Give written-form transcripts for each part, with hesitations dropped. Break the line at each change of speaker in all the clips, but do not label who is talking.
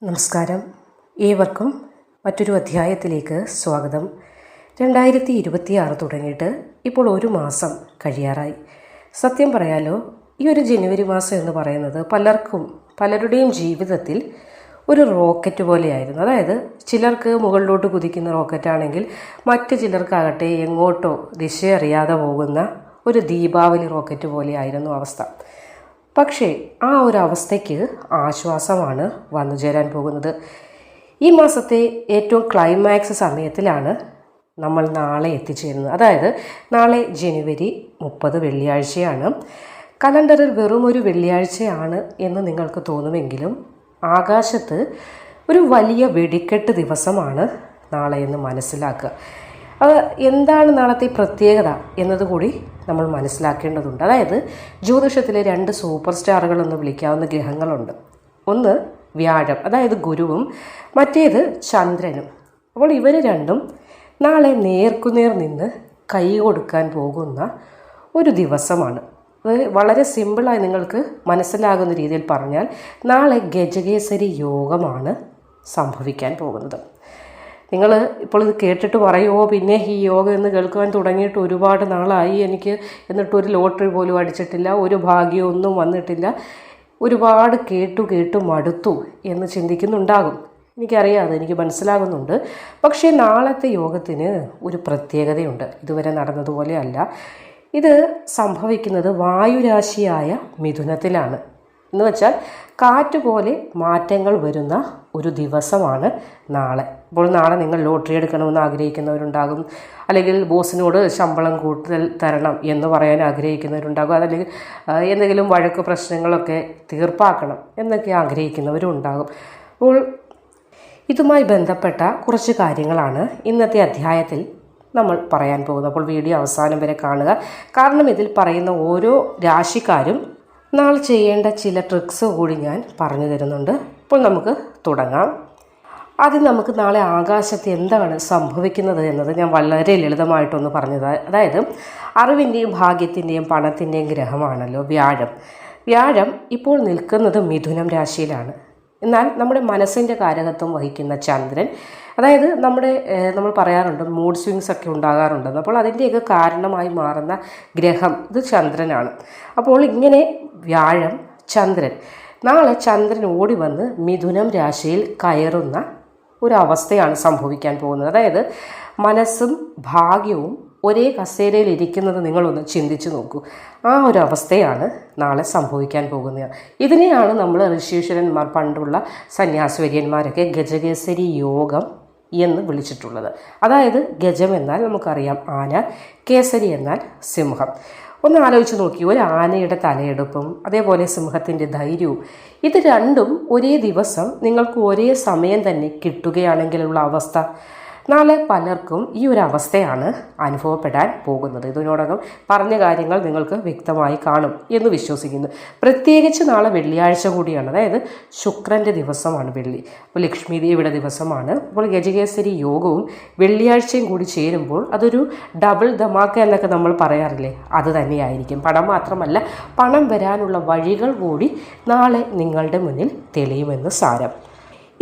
നമസ്കാരം. ഏവർക്കും മറ്റൊരു അധ്യായത്തിലേക്ക് സ്വാഗതം. 2026 തുടങ്ങിയിട്ട് ഇപ്പോൾ ഒരു മാസം കഴിയാറായി. സത്യം പറയാലോ, ഈ ഒരു ജനുവരി മാസം എന്ന് പറയുന്നത് പലരുടെയും ജീവിതത്തിൽ ഒരു റോക്കറ്റ് പോലെയായിരുന്നു. അതായത് ചിലർക്ക് മുകളിലോട്ട് കുതിക്കുന്ന റോക്കറ്റാണെങ്കിൽ മറ്റു ചിലർക്കാകട്ടെ എങ്ങോട്ടോ ദിശയറിയാതെ പോകുന്ന ഒരു ദീപാവലി റോക്കറ്റ് പോലെയായിരുന്നു അവസ്ഥ. പക്ഷേ ആ ഒരു അവസ്ഥയ്ക്ക് ആശ്വാസമാണ് വന്നു ചേരാൻ പോകുന്നത്. ഈ മാസത്തെ ഏറ്റവും ക്ലൈമാക്സ് സമയത്തിലാണ് നമ്മൾ നാളെ എത്തിച്ചേരുന്നത്. അതായത് നാളെ ജനുവരി 30 വെള്ളിയാഴ്ചയാണ്. കലണ്ടറിൽ വെറും ഒരു വെള്ളിയാഴ്ചയാണ് എന്ന് നിങ്ങൾക്ക് തോന്നുമെങ്കിലും ആകാശത്ത് ഒരു വലിയ വെടിക്കെട്ട് ദിവസമാണ് നാളെ എന്ന് മനസ്സിലാക്കുക. അത് എന്താണ് നാളത്തെ പ്രത്യേകത എന്നതുകൂടി നമ്മൾ മനസ്സിലാക്കേണ്ടതുണ്ട്. അതായത് ജ്യോതിഷത്തിലെ 2 സൂപ്പർ സ്റ്റാറുകൾ എന്ന് വിളിക്കാവുന്ന ഗ്രഹങ്ങളുണ്ട്. ഒന്ന് വ്യാഴം, അതായത് ഗുരുവും, മറ്റേത് ചന്ദ്രനും. അപ്പോൾ ഇവർ രണ്ടും നാളെ നേർക്കുനേർ നിന്ന് കൈ കൊടുക്കാൻ പോകുന്ന ഒരു ദിവസമാണ്. അത് വളരെ സിമ്പിളായി നിങ്ങൾക്ക് മനസ്സിലാകുന്ന രീതിയിൽ പറഞ്ഞാൽ നാളെ ഗജകേസരി യോഗമാണ് സംഭവിക്കാൻ പോകുന്നത്. നിങ്ങൾ ഇപ്പോൾ ഇത് കേട്ടിട്ട് പറയുമോ, പിന്നെ ഈ യോഗം എന്ന് കേൾക്കുവാൻ തുടങ്ങിയിട്ട് ഒരുപാട് നാളായി എനിക്ക്, എന്നിട്ടൊരു ലോട്ടറി പോലും അടിച്ചിട്ടില്ല, ഒരു ഭാഗ്യമൊന്നും വന്നിട്ടില്ല, ഒരുപാട് കേട്ടു മടുത്തു എന്ന് ചിന്തിക്കുന്നുണ്ടാകും. എനിക്കറിയാം, എനിക്ക് മനസ്സിലാകുന്നുണ്ട്. പക്ഷേ നാളത്തെ യോഗത്തിന് ഒരു പ്രത്യേകതയുണ്ട്. ഇതുവരെ നടന്നതുപോലെ അല്ല. ഇത് സംഭവിക്കുന്നത് വായുരാശിയായ മിഥുനത്തിലാണ്. എന്ന് വെച്ചാൽ കാറ്റ് പോലെ മാറ്റങ്ങൾ വരുന്ന ഒരു ദിവസമാണ് നാളെ. അപ്പോൾ നാളെ നിങ്ങൾ ലോട്ടറി എടുക്കണമെന്ന് ആഗ്രഹിക്കുന്നവരുണ്ടാകും, അല്ലെങ്കിൽ ബോസിനോട് ശമ്പളം കൂടുതൽ തരണം എന്ന് പറയാൻ ആഗ്രഹിക്കുന്നവരുണ്ടാകും, അതല്ലെങ്കിൽ എന്തെങ്കിലും വഴക്ക് പ്രശ്നങ്ങളൊക്കെ തീർപ്പാക്കണം എന്നൊക്കെ ആഗ്രഹിക്കുന്നവരും ഉണ്ടാകും. അപ്പോൾ ഇതുമായി ബന്ധപ്പെട്ട കുറച്ച് കാര്യങ്ങളാണ് ഇന്നത്തെ അധ്യായത്തിൽ നമ്മൾ പറയാൻ പോകുന്നത്. അപ്പോൾ വീഡിയോ അവസാനം വരെ കാണുക. കാരണം ഇതിൽ പറയുന്ന ഓരോ രാശിക്കാരും നാളെ ചെയ്യേണ്ട ചില ട്രിക്സ് കൂടി ഞാൻ പറഞ്ഞു തരുന്നുണ്ട്. അപ്പോൾ നമുക്ക് തുടങ്ങാം. ആദ്യം നമുക്ക് നാളെ ആകാശത്ത് എന്താണ് സംഭവിക്കുന്നത് എന്നത് ഞാൻ വളരെ ലളിതമായിട്ടൊന്ന് പറഞ്ഞത്. അതായത് അറിവിൻ്റെയും ഭാഗ്യത്തിൻ്റെയും പണത്തിൻ്റെയും ഗ്രഹമാണല്ലോ വ്യാഴം. വ്യാഴം ഇപ്പോൾ നിൽക്കുന്നത് മിഥുനം രാശിയിലാണ്. എന്നാൽ നമ്മുടെ മനസ്സിൻ്റെ കാരകത്വം വഹിക്കുന്ന ചന്ദ്രൻ, അതായത് നമ്മൾ പറയാറുണ്ട് മൂഡ് സ്വിങ്സ് ഒക്കെ ഉണ്ടാകാറുണ്ടെന്ന്. അപ്പോൾ അതിൻ്റെയൊക്കെ കാരണമായി മാറുന്ന ഗ്രഹം ഇത് ചന്ദ്രനാണ്. അപ്പോൾ ഇങ്ങനെ വ്യാഴം, ചന്ദ്രൻ, നാളെ ചന്ദ്രൻ ഓടി വന്ന് മിഥുനം രാശിയിൽ കയറുന്ന ഒരവസ്ഥയാണ് സംഭവിക്കാൻ പോകുന്നത്. അതായത് മനസ്സും ഭാഗ്യവും ഒരേ കസേരയിൽ ഇരിക്കുന്നത് നിങ്ങളൊന്ന് ചിന്തിച്ചു നോക്കൂ. ആ ഒരു അവസ്ഥയാണ് നാളെ സംഭവിക്കാൻ പോകുന്നത്. ഇതിനെയാണ് നമ്മൾ ഋഷീശ്വരന്മാർ, പണ്ടുള്ള സന്യാസിവര്യന്മാരൊക്കെ ഗജകേസരി യോഗം എന്ന് വിളിച്ചിട്ടുള്ളത്. അതായത് ഗജം എന്നാൽ നമുക്കറിയാം ആന, കേസരി എന്നാൽ സിംഹം. ഒന്ന് ആലോചിച്ച് നോക്കി, ഒരു ആനയുടെ തലയെടുപ്പും അതേപോലെ സിംഹത്തിൻ്റെ ധൈര്യവും, ഇത് രണ്ടും ഒരേ ദിവസം നിങ്ങൾക്ക് ഒരേ സമയം തന്നെ കിട്ടുകയാണെങ്കിലുള്ള അവസ്ഥ. നാളെ പലർക്കും ഈ ഒരു അവസ്ഥയാണ് അനുഭവപ്പെടാൻ പോകുന്നത്. ഇതിനോടകം പറഞ്ഞ കാര്യങ്ങൾ നിങ്ങൾക്ക് വ്യക്തമായി കാണും എന്ന് വിശ്വസിക്കുന്നു. പ്രത്യേകിച്ച് നാളെ വെള്ളിയാഴ്ച കൂടിയാണ്, അതായത് ശുക്രൻ്റെ ദിവസമാണ് വെള്ളി. അപ്പോൾ ലക്ഷ്മി ദേവിയുടെ ദിവസമാണ്. അപ്പോൾ ഗജകേസരി യോഗവും വെള്ളിയാഴ്ചയും കൂടി ചേരുമ്പോൾ അതൊരു ഡബിൾ ധമാക്ക എന്നൊക്കെ നമ്മൾ പറയാറില്ലേ, അത് തന്നെയായിരിക്കും. പണം മാത്രമല്ല, പണം വരാനുള്ള വഴികൾ കൂടി നാളെ നിങ്ങളുടെ മുന്നിൽ തെളിയുമെന്ന് സാരം.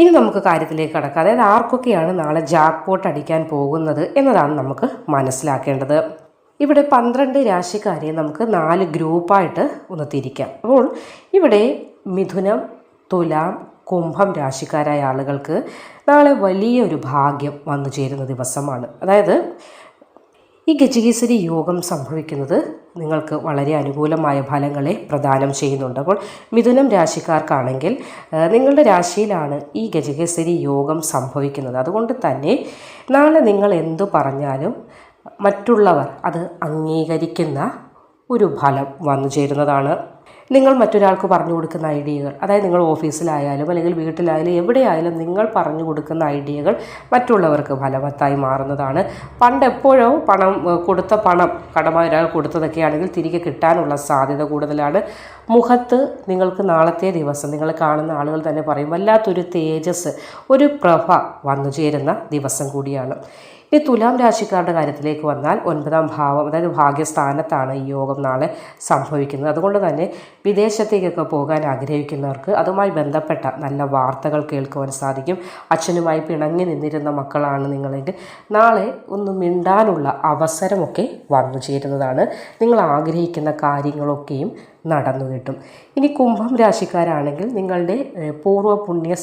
ഇനി നമുക്ക് കാര്യത്തിലേക്ക് കടക്കാം. അതായത് ആർക്കൊക്കെയാണ് നാളെ ജാക്ക്പോട്ട് അടിക്കാൻ പോകുന്നത് എന്നതാണ് നമുക്ക് മനസ്സിലാക്കേണ്ടത്. ഇവിടെ 12 രാശിക്കാരെ നമുക്ക് 4 ഗ്രൂപ്പായിട്ട് ഒന്ന് തിരിക്കാം. അപ്പോൾ ഇവിടെ മിഥുനം, തുലാം, കുംഭം രാശിക്കാരായ ആളുകൾക്ക് നാളെ വലിയൊരു ഭാഗ്യം വന്നു ചേരുന്ന ദിവസമാണ്. അതായത് ഈ ഗജകേസരി യോഗം സംഭവിക്കുന്നത് നിങ്ങൾക്ക് വളരെ അനുകൂലമായ ഫലങ്ങളെ പ്രദാനം ചെയ്യുന്നുണ്ട്. അപ്പോൾ മിഥുനം രാശിക്കാർക്കാണെങ്കിൽ നിങ്ങളുടെ രാശിയിലാണ് ഈ ഗജകേസരി യോഗം സംഭവിക്കുന്നത്. അതുകൊണ്ട് തന്നെ നാളെ നിങ്ങൾ എന്തു പറഞ്ഞാലും മറ്റുള്ളവർ അത് അംഗീകരിക്കുന്ന ഒരു ഫലം വന്നു ചേരുന്നതാണ്. നിങ്ങൾ മറ്റൊരാൾക്ക് പറഞ്ഞു കൊടുക്കുന്ന ഐഡിയകൾ, അതായത് നിങ്ങൾ ഓഫീസിലായാലും അല്ലെങ്കിൽ വീട്ടിലായാലും എവിടെയായാലും നിങ്ങൾ പറഞ്ഞു കൊടുക്കുന്ന ഐഡിയകൾ മറ്റുള്ളവർക്ക് ഫലവത്തായി മാറുന്നതാണ്. പണ്ട് എപ്പോഴോ കൊടുത്ത പണം കടമായി ഒരാൾ കൊടുത്തതൊക്കെ ആണെങ്കിൽ തിരികെ കിട്ടാനുള്ള സാധ്യത കൂടുതലാണ്. മുഖത്ത് നിങ്ങൾക്ക് നാളത്തെ ദിവസം നിങ്ങൾ കാണുന്ന ആളുകൾ തന്നെ പറയും വല്ലാത്തൊരു തേജസ്, ഒരു പ്രഭ വന്നു ചേരുന്ന ദിവസം കൂടിയാണ്. ഇനി തുലാം രാശിക്കാരുടെ കാര്യത്തിലേക്ക് വന്നാൽ 9ാം ഭാവം, അതായത് ഭാഗ്യസ്ഥാനത്താണ് ഈ യോഗം നാളെ സംഭവിക്കുന്നത്. അതുകൊണ്ട് തന്നെ വിദേശത്തേക്കൊക്കെ പോകാൻ ആഗ്രഹിക്കുന്നവർക്ക് അതുമായി ബന്ധപ്പെട്ട നല്ല വാർത്തകൾ കേൾക്കുവാൻ സാധിക്കും. അച്ഛനുമായി പിണങ്ങി നിന്നിരുന്ന മക്കളാണ് നിങ്ങളെങ്കിൽ നാളെ ഒന്ന് മിണ്ടാനുള്ള അവസരമൊക്കെ വന്നു ചേരുന്നതാണ്. നിങ്ങൾ ആഗ്രഹിക്കുന്ന കാര്യങ്ങളൊക്കെയും നടന്നു കിട്ടും. ഇനി കുംഭം രാശിക്കാരാണെങ്കിൽ നിങ്ങളുടെ പൂർവ്വ പുണ്യ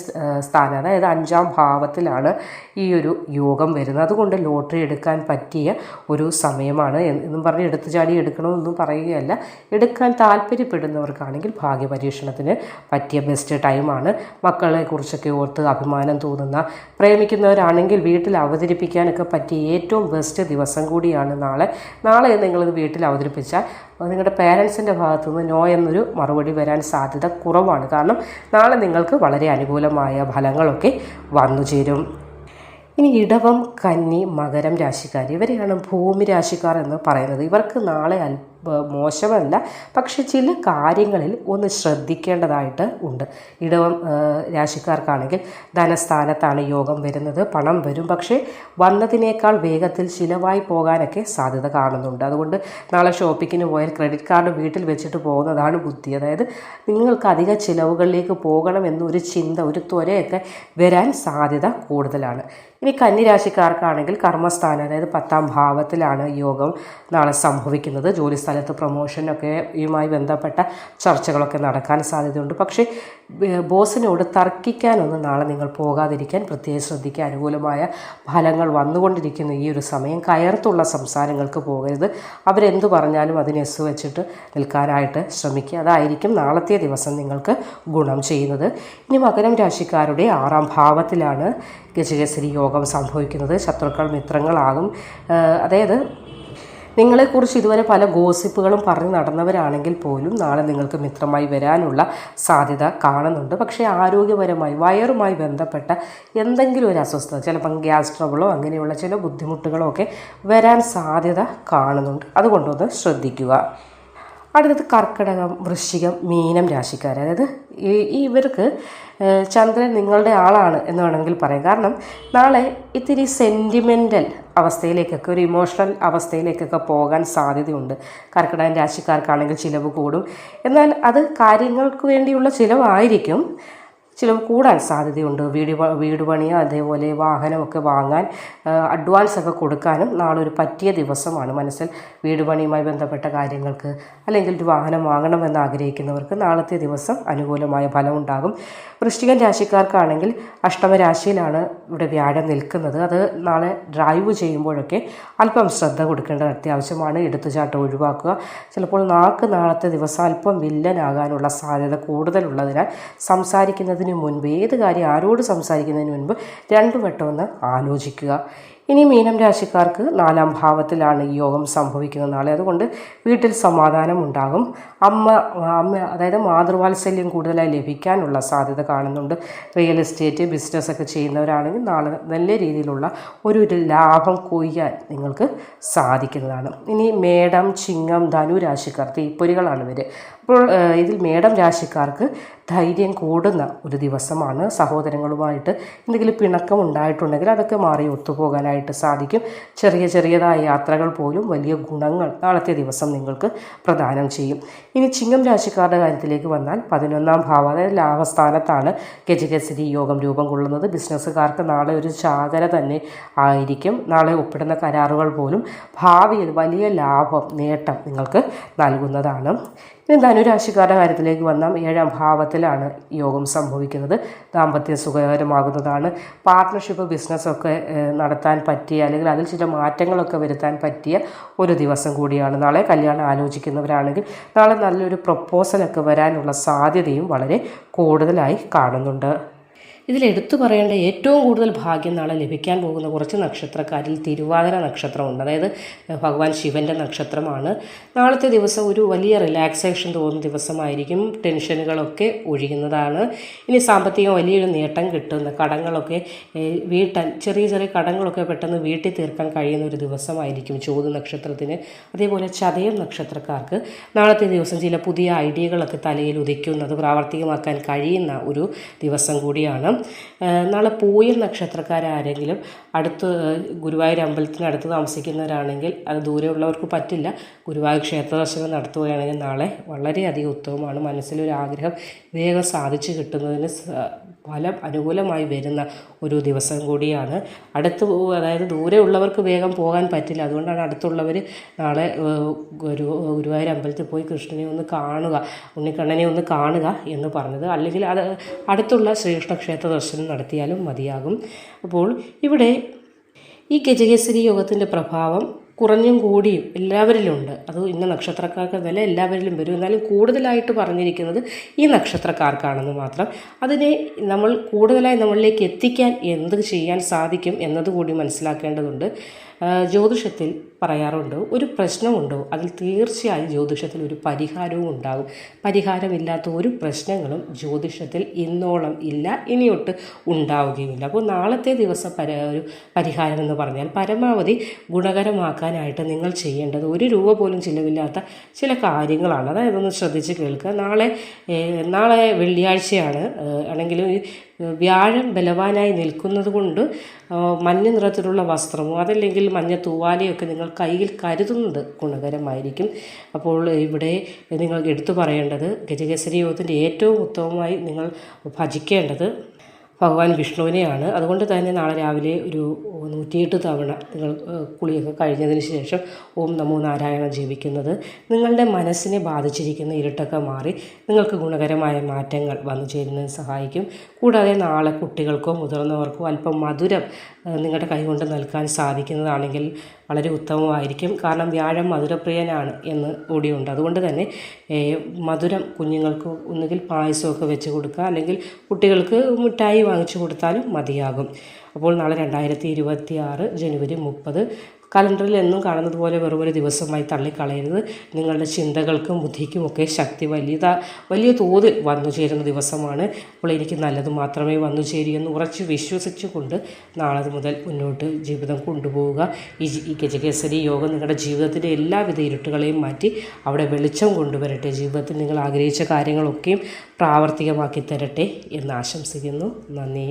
സ്ഥാനം, അതായത് 5ാം ഭാവത്തിലാണ് ഈ ഒരു യോഗം വരുന്നത്. അതുകൊണ്ട് ലോട്ടറി എടുക്കാൻ പറ്റിയ ഒരു സമയമാണ് എന്നും പറഞ്ഞ് എടുത്തു ചാടി എടുക്കണമെന്നൊന്നും പറയുകയല്ല. എടുക്കാൻ താല്പര്യപ്പെടുന്നവർക്കാണെങ്കിൽ ഭാഗ്യപരീക്ഷണത്തിന് പറ്റിയ ബെസ്റ്റ് ടൈമാണ്. മക്കളെക്കുറിച്ചൊക്കെ ഓർത്ത് അഭിമാനം തോന്നുന്ന, പ്രേമിക്കുന്നവരാണെങ്കിൽ വീട്ടിൽ അവതരിപ്പിക്കാനൊക്കെ പറ്റിയ ഏറ്റവും ബെസ്റ്റ് ദിവസം കൂടിയാണ് നാളെ നിങ്ങളിത് വീട്ടിൽ അവതരിപ്പിച്ചാൽ നിങ്ങളുടെ പേരൻസിൻ്റെ ഭാഗത്തുനിന്ന് നോ എന്നൊരു മറുപടി വരാൻ സാധ്യത കുറവാണ്. കാരണം നാളെ നിങ്ങൾക്ക് വളരെ അനുകൂലമായ ഫലങ്ങളൊക്കെ വന്നു ചേരും. ഇനി ഇടവം, കന്നി, മകരം രാശിക്കാർ, ഇവരെയാണ് ഭൂമി രാശിക്കാർ എന്ന് പറയുന്നത്. ഇവർക്ക് നാളെ മോശമല്ല, പക്ഷെ ചില കാര്യങ്ങളിൽ ഒന്ന് ശ്രദ്ധിക്കേണ്ടതായിട്ട് ഉണ്ട്. ഇടവം രാശിക്കാർക്കാണെങ്കിൽ ധനസ്ഥാനത്താണ് യോഗം വരുന്നത്. പണം വരും, പക്ഷേ വന്നതിനേക്കാൾ വേഗത്തിൽ ചിലവായി പോകാനൊക്കെ സാധ്യത കാണുന്നുണ്ട്. അതുകൊണ്ട് നാളെ ഷോപ്പിങ്ങിന് പോയാൽ ക്രെഡിറ്റ് കാർഡ് വീട്ടിൽ വെച്ചിട്ട് പോകുന്നതാണ് ബുദ്ധി. അതായത് നിങ്ങൾക്ക് അധിക ചിലവുകളിലേക്ക് പോകണമെന്നൊരു ചിന്ത, ഒരു ത്വരയൊക്കെ വരാൻ സാധ്യത കൂടുതലാണ്. ഇനി കന്നി രാശിക്കാർക്കാണെങ്കിൽ കർമ്മസ്ഥാനം, അതായത് 10ാം ഭാവത്തിലാണ് യോഗം നാളെ സംഭവിക്കുന്നത്. ജോലി സ്ഥലത്ത് പ്രൊമോഷനൊക്കെ യുമായി ബന്ധപ്പെട്ട ചർച്ചകളൊക്കെ നടക്കാൻ സാധ്യതയുണ്ട്. പക്ഷേ ബോസിനോട് തർക്കിക്കാനൊന്നും നാളെ നിങ്ങൾ പോകാതിരിക്കാൻ പ്രത്യേകം ശ്രദ്ധിക്കുക. അനുകൂലമായ ഫലങ്ങൾ വന്നുകൊണ്ടിരിക്കുന്ന ഈ ഒരു സമയം കയർത്തുള്ള സംസാരങ്ങൾക്ക് പോകരുത്. അവരെന്ത് പറഞ്ഞാലും അതിന് എസ് വെച്ചിട്ട് നിൽക്കാനായിട്ട് ശ്രമിക്കുക. അതായിരിക്കും നാളത്തെ ദിവസം നിങ്ങൾക്ക് ഗുണം ചെയ്യുന്നത്. ഇനി മകരം രാശിക്കാരുടെ 6ാം ഭാവത്തിലാണ് ഗജകേസരി യോഗം സംഭവിക്കുന്നത്. ശത്രുക്കൾ മിത്രങ്ങളാകും. അതായത് നിങ്ങളെക്കുറിച്ച് ഇതുവരെ പല ഗോസിപ്പുകളും പറഞ്ഞ് നടന്നവരാണെങ്കിൽ പോലും നാളെ നിങ്ങൾക്ക് മിത്രമായി വരാനുള്ള സാധ്യത കാണുന്നുണ്ട്. പക്ഷേ ആരോഗ്യപരമായി വയറുമായി ബന്ധപ്പെട്ട എന്തെങ്കിലും ഒരു അസ്വസ്ഥത, ചിലപ്പം ഗ്യാസ് ട്രബിളോ അങ്ങനെയുള്ള ചില ബുദ്ധിമുട്ടുകളോ ഒക്കെ വരാൻ സാധ്യത കാണുന്നുണ്ട്. അതുകൊണ്ടൊന്ന് ശ്രദ്ധിക്കുക. അടുത്തത് കർക്കിടകം, വൃശ്ചികം, മീനം രാശിക്കാർ. അതായത് ഇവർക്ക് ചന്ദ്രൻ നിങ്ങളുടെ ആളാണ് എന്ന് വേണമെങ്കിൽ പറയാം. കാരണം നാളെ ഇത്തിരി സെൻറ്റിമെൻ്റൽ അവസ്ഥയിലേക്കൊക്കെ, ഒരു ഇമോഷണൽ അവസ്ഥയിലേക്കൊക്കെ പോകാൻ സാധ്യതയുണ്ട്. കർക്കിടകം രാശിക്കാർക്കാണെങ്കിൽ ചിലവ് കൂടും. എന്നാൽ അത് കാര്യങ്ങൾക്ക് വേണ്ടിയുള്ള ചിലവായിരിക്കും. ചിലവ് കൂടാൻ സാധ്യതയുണ്ട്. വീട് പണിയോ അതേപോലെ വാഹനമൊക്കെ വാങ്ങാൻ അഡ്വാൻസൊക്കെ കൊടുക്കാനും നാളെ ഒരു പറ്റിയ ദിവസമാണ്. മനസ്സിൽ വീട് പണിയുമായി ബന്ധപ്പെട്ട കാര്യങ്ങൾക്ക് അല്ലെങ്കിൽ ഒരു വാഹനം വാങ്ങണമെന്ന് ആഗ്രഹിക്കുന്നവർക്ക് നാളത്തെ ദിവസം അനുകൂലമായ ഫലമുണ്ടാകും. വൃശ്ചികം രാശിക്കാർക്കാണെങ്കിൽ അഷ്ടമരാശിയിലാണ് ഇവിടെ വ്യാഴം നിൽക്കുന്നത്. അത് നാളെ ഡ്രൈവ് ചെയ്യുമ്പോഴൊക്കെ അല്പം ശ്രദ്ധ കൊടുക്കേണ്ടത് അത്യാവശ്യമാണ്. എടുത്തുചാട്ടം ഒഴിവാക്കുക. ചിലപ്പോൾ നാളത്തെ ദിവസം അല്പം വില്ലനാകാനുള്ള സാധ്യത കൂടുതലുള്ളതിനാൽ സംസാരിക്കുന്നതിന് മുൻപ്, ഏത് കാര്യം ആരോട് സംസാരിക്കുന്നതിന് മുൻപ് 2 വട്ടം ഒന്ന് ആലോചിക്കുക. ഇനി മീനം രാശിക്കാർക്ക് 4ാം ഭാവത്തിലാണ് ഈ യോഗം സംഭവിക്കുന്നത് നാളെ. അതുകൊണ്ട് വീട്ടിൽ സമാധാനം ഉണ്ടാകും. അമ്മ അതായത് മാതൃവാത്സല്യം കൂടുതലായി ലഭിക്കാനുള്ള സാധ്യത കാണുന്നുണ്ട്. റിയൽ എസ്റ്റേറ്റ് ബിസിനസ്സൊക്കെ ചെയ്യുന്നവരാണെങ്കിൽ നാളെ നല്ല രീതിയിലുള്ള ഒരു ലാഭം കൊയ്യാൻ നിങ്ങൾക്ക് സാധിക്കുന്നതാണ്. ഇനി മേടം, ചിങ്ങം, ധനു രാശിക്കാർ, തീപ്പൊരികളാണ് ഇവർ. അപ്പോൾ ഇതിൽ മേടം രാശിക്കാർക്ക് ധൈര്യം കൂടുന്ന ഒരു ദിവസമാണ്. സഹോദരങ്ങളുമായിട്ട് എന്തെങ്കിലും പിണക്കം ഉണ്ടായിട്ടുണ്ടെങ്കിൽ അതൊക്കെ മാറി ഒത്തുപോകാനായിട്ട് സാധിക്കും. ചെറിയതായ യാത്രകൾ പോലും വലിയ ഗുണങ്ങൾ നാളത്തെ ദിവസം നിങ്ങൾക്ക് പ്രദാനം ചെയ്യും. ഇനി ചിങ്ങം രാശിക്കാരുടെ കാര്യത്തിലേക്ക് വന്നാൽ 11ാം ഭാവം, അതായത് ലാഭസ്ഥാനത്താണ് ഗജകേസരി യോഗം രൂപം കൊള്ളുന്നത്. ബിസിനസ്സുകാർക്ക് നാളെ ഒരു ചാകര തന്നെ ആയിരിക്കും. നാളെ ഒപ്പിടുന്ന കരാറുകൾ പോലും ഭാവിയിൽ വലിയ ലാഭം, നേട്ടം നിങ്ങൾക്ക് നൽകുന്നതാണ്. ഇനി ധനുരാശിക്കാരുടെ കാര്യത്തിലേക്ക് വന്നാൽ 7ാം ഭാവത്തിലാണ് യോഗം സംഭവിക്കുന്നത്. ദാമ്പത്യം സുഖകരമാകുന്നതാണ്. പാർട്ട്ണർഷിപ്പ് ബിസിനസ്സൊക്കെ നടത്താൻ പറ്റിയ, അല്ലെങ്കിൽ അതിൽ ചില മാറ്റങ്ങളൊക്കെ വരുത്താൻ പറ്റിയ ഒരു ദിവസം കൂടിയാണ് നാളെ. കല്യാണം ആലോചിക്കുന്നവരാണെങ്കിൽ നാളെ നല്ലൊരു പ്രപ്പോസലൊക്കെ വരാനുള്ള സാധ്യതയും വളരെ കൂടുതലായി കാണുന്നുണ്ട്. ഇതിൽ എടുത്തു പറയേണ്ട ഏറ്റവും കൂടുതൽ ഭാഗ്യം നാളെ ലഭിക്കാൻ പോകുന്ന കുറച്ച് നക്ഷത്രക്കാരിൽ തിരുവാതിര നക്ഷത്രമുണ്ട്. അതായത് ഭഗവാൻ ശിവൻ്റെ നക്ഷത്രമാണ്. നാളത്തെ ദിവസം ഒരു വലിയ റിലാക്സേഷൻ തോന്നുന്ന ദിവസമായിരിക്കും. ടെൻഷനുകളൊക്കെ ഒഴിയുന്നതാണ്. ഇനി സാമ്പത്തികം വലിയൊരു നേട്ടം കിട്ടുന്ന, കടങ്ങളൊക്കെ വീട്ടാൻ, ചെറിയ കടങ്ങളൊക്കെ പെട്ടെന്ന് വീട്ടിൽ തീർക്കാൻ കഴിയുന്ന ഒരു ദിവസമായിരിക്കും ചോതി നക്ഷത്രത്തിന്. അതേപോലെ ചതയം നക്ഷത്രക്കാർക്ക് നാളത്തെ ദിവസം ചില പുതിയ ഐഡിയകളൊക്കെ തലയിൽ ഉദിക്കുന്നത്, പ്രാവർത്തികമാക്കാൻ കഴിയുന്ന ഒരു ദിവസം കൂടിയാണ്. നാളെ പൂയം നക്ഷത്രക്കാരാരെങ്കിലും അടുത്ത് ഗുരുവായൂർ അമ്പലത്തിനടുത്ത് താമസിക്കുന്നവരാണെങ്കിൽ, അത് ദൂരെയുള്ളവർക്ക് പറ്റില്ല, ഗുരുവായൂർ ക്ഷേത്ര ദർശനം നടത്തുകയാണെങ്കിൽ നാളെ വളരെയധികം ഉത്തമമാണ്. മനസ്സിലൊരു ആഗ്രഹം വേഗം സാധിച്ചു കിട്ടുന്നതിന് ഫലം അനുകൂലമായി വരുന്ന ഒരു ദിവസം കൂടിയാണ്. അതായത് ദൂരെയുള്ളവർക്ക് വേഗം പോകാൻ പറ്റില്ല. അതുകൊണ്ടാണ് അടുത്തുള്ളവർ നാളെ ഗുരുവായൂർ അമ്പലത്തിൽ പോയി കൃഷ്ണനെ ഒന്ന് കാണുക, ഉണ്ണിക്കണ്ണനെ ഒന്ന് കാണുക എന്ന് പറഞ്ഞത്. അല്ലെങ്കിൽ അത് അടുത്തുള്ള ശ്രീകൃഷ്ണ ക്ഷേത്ര ദർശനം നടത്തിയാലും മതിയാകും. അപ്പോൾ ഇവിടെ ഈ ഗജകേസരി യോഗത്തിൻ്റെ പ്രഭാവം കുറഞ്ഞും കൂടിയും എല്ലാവരിലും ഉണ്ട്. അത് ഇന്ന നക്ഷത്രക്കാർക്കെന്നല്ല, എല്ലാവരിലും വരും. എന്നാലും കൂടുതലായിട്ട് പറഞ്ഞിരിക്കുന്നത് ഈ നക്ഷത്രക്കാർക്കാണെന്ന് മാത്രം. അതിനെ നമ്മൾ കൂടുതലായി നമ്മളിലേക്ക് എത്തിക്കാൻ എന്ത് ചെയ്യാൻ സാധിക്കും എന്നതുകൂടി മനസ്സിലാക്കേണ്ടതുണ്ട്. ജ്യോതിഷത്തിൽ പറയാറുണ്ട്, ഒരു പ്രശ്നമുണ്ടോ അതിൽ തീർച്ചയായും ജ്യോതിഷത്തിൽ ഒരു പരിഹാരവും ഉണ്ടാകും. പരിഹാരമില്ലാത്ത ഒരു പ്രശ്നങ്ങളും ജ്യോതിഷത്തിൽ ഇന്നോളം ഇല്ല, ഇനിയൊട്ട് ഉണ്ടാവുകയുമില്ല. അപ്പോൾ നാളത്തെ ദിവസം ഒരു പരിഹാരം എന്ന് പറഞ്ഞാൽ പരമാവധി ഗുണകരമാക്കാനായിട്ട് നിങ്ങൾ ചെയ്യേണ്ടത് ₹1 പോലും ചിലവില്ലാത്ത ചില കാര്യങ്ങളാണ്. അതായത് ഒന്ന് ശ്രദ്ധിച്ച് കേൾക്കുക. നാളെ വെള്ളിയാഴ്ചയാണ്, ആണെങ്കിലും വ്യാഴം ബലവാനായി നിൽക്കുന്നത് കൊണ്ട് മഞ്ഞ നിറത്തിലുള്ള വസ്ത്രമോ അതല്ലെങ്കിൽ മഞ്ഞ തൂവാലയൊക്കെ നിങ്ങൾ കയ്യിൽ കരുതുന്നത് ഗുണകരമായിരിക്കും. അപ്പോൾ ഇവിടെ നിങ്ങൾ എടുത്തു പറയേണ്ടത്, ഗജകേസരി യോഗത്തിൻ്റെ ഏറ്റവും ഉത്തമമായി നിങ്ങൾ ഭജിക്കേണ്ടത് ഭഗവാൻ വിഷ്ണുവിനെയാണ്. അതുകൊണ്ട് തന്നെ നാളെ രാവിലെ ഒരു 108 തവണ നിങ്ങൾ കുളിയൊക്കെ കഴിഞ്ഞതിന് ശേഷം ഓം നമോ നാരായണ ജപിക്കുന്നത് നിങ്ങളുടെ മനസ്സിനെ ബാധിച്ചിരിക്കുന്ന ഇരുട്ടൊക്കെ മാറി നിങ്ങൾക്ക് ഗുണകരമായ മാറ്റങ്ങൾ വന്നു ചേരുന്നതിന് സഹായിക്കും. കൂടാതെ നാളെ കുട്ടികൾക്കോ മുതിർന്നവർക്കോ അല്പം മധുരം നിങ്ങളുടെ കൈകൊണ്ട് നൽകാൻ സാധിക്കുന്നതാണെങ്കിൽ വളരെ ഉത്തമമായിരിക്കും. കാരണം വ്യാഴം മധുരപ്രിയനാണ് എന്ന് കൂടിയുണ്ട്. അതുകൊണ്ട് തന്നെ മധുരം കുഞ്ഞുങ്ങൾക്ക് ഒന്നുകിൽ പായസമൊക്കെ വെച്ച് കൊടുക്കുക, അല്ലെങ്കിൽ കുട്ടികൾക്ക് മിഠായി വാങ്ങിച്ചു കൊടുത്താലും മതിയാകും. അപ്പോൾ നാളെ 2026 ജനുവരി 30 കലണ്ടറിൽ എന്നും കാണുന്നത് പോലെ വെറുമൊരു ദിവസമായി തള്ളിക്കളയരുത്. നിങ്ങളുടെ ചിന്തകൾക്കും ബുദ്ധിക്കുമൊക്കെ ശക്തി വലിയ തോതിൽ വന്നു ചേരുന്ന ദിവസമാണ്. അപ്പോൾ എനിക്ക് നല്ലത് മാത്രമേ വന്നു ചേരൂ എന്ന് ഉറച്ച് വിശ്വസിച്ചുകൊണ്ട് നാളെ മുതൽ മുന്നോട്ട് ജീവിതം കൊണ്ടുപോവുക. ഈ ഗജകേസരി യോഗം നിങ്ങളുടെ ജീവിതത്തിൻ്റെ എല്ലാവിധ ഇരുട്ടുകളെയും മാറ്റി അവിടെ വെളിച്ചം കൊണ്ടുവരട്ടെ. ജീവിതത്തിൽ നിങ്ങൾ ആഗ്രഹിച്ച കാര്യങ്ങളൊക്കെയും പ്രാവർത്തികമാക്കി തരട്ടെ എന്ന് ആശംസിക്കുന്നു. നന്ദി.